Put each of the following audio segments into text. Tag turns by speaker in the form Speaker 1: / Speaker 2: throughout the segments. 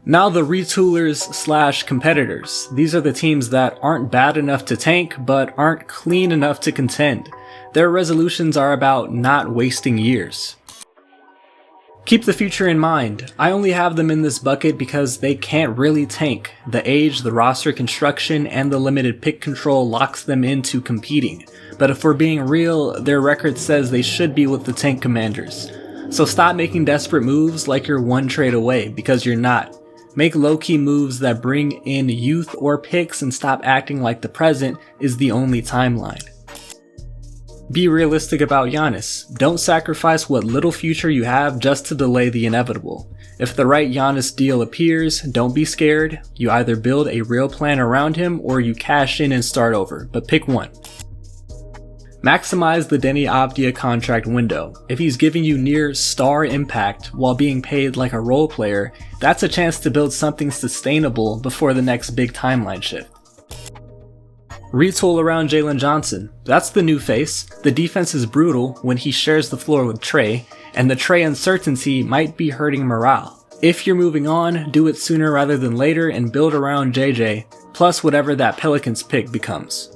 Speaker 1: Now the Retoolers / competitors. These are the teams that aren't bad enough to tank, but aren't clean enough to contend. Their resolutions are about not wasting years. Keep the future in mind. I only have them in this bucket because they can't really tank. The age, the roster construction, and the limited pick control locks them into competing. But if we're being real, their record says they should be with the tank commanders. So stop making desperate moves like you're one trade away, because you're not. Make low-key moves that bring in youth or picks and stop acting like the present is the only timeline. Be realistic about Giannis. Don't sacrifice what little future you have just to delay the inevitable. If the right Giannis deal appears, don't be scared. You either build a real plan around him or you cash in and start over, but pick one. Maximize the Denny Avdia contract window. If he's giving you near star impact while being paid like a role player, that's a chance to build something sustainable before the next big timeline shift. Retool around Jalen Johnson. That's the new face. The defense is brutal when he shares the floor with Trey, and the Trey uncertainty might be hurting morale. If you're moving on, do it sooner rather than later and build around JJ, plus whatever that Pelicans pick becomes.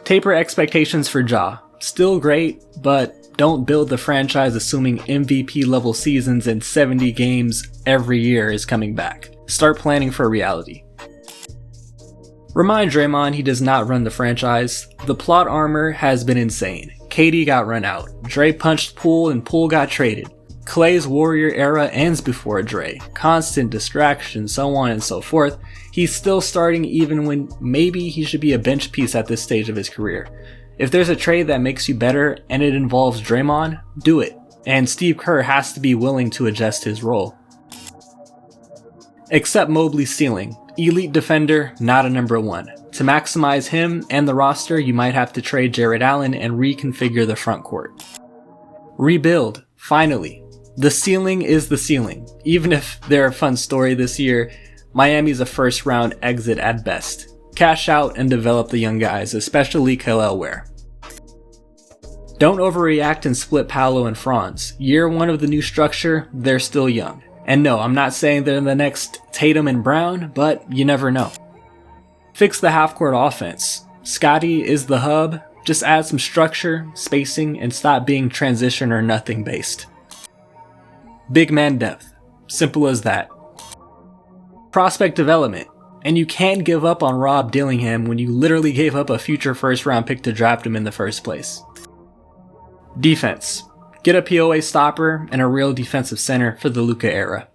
Speaker 1: Taper expectations for Ja. Still great, but don't build the franchise assuming MVP level seasons and 70 games every year is coming back. Start planning for reality. Remind Draymond he does not run the franchise. The plot armor has been insane. KD got run out. Dre punched Poole and Poole got traded. Clay's Warrior era ends before Dre. Constant distraction, so on and so forth. He's still starting even when maybe he should be a bench piece at this stage of his career. If there's a trade that makes you better and it involves Draymond, do it. And Steve Kerr has to be willing to adjust his role. Accept Mobley's ceiling. Elite defender, not a number one. To maximize him and the roster, you might have to trade Jarrett Allen and reconfigure the front court. Rebuild, finally. The ceiling is the ceiling. Even if they're a fun story this year, Miami's a first round exit at best. Cash out and develop the young guys, especially Kel'el Ware. Don't overreact and split Paolo and Franz. Year one of the new structure, they're still young. And no, I'm not saying they're the next Tatum and Brown, but you never know. Fix the half-court offense. Scotty is the hub. Just add some structure, spacing, and stop being transition or nothing based. Big man depth. Simple as that. Prospect development. And you can't give up on Rob Dillingham when you literally gave up a future first round pick to draft him in the first place. Defense. Get a POA stopper and a real defensive center for the Luka era.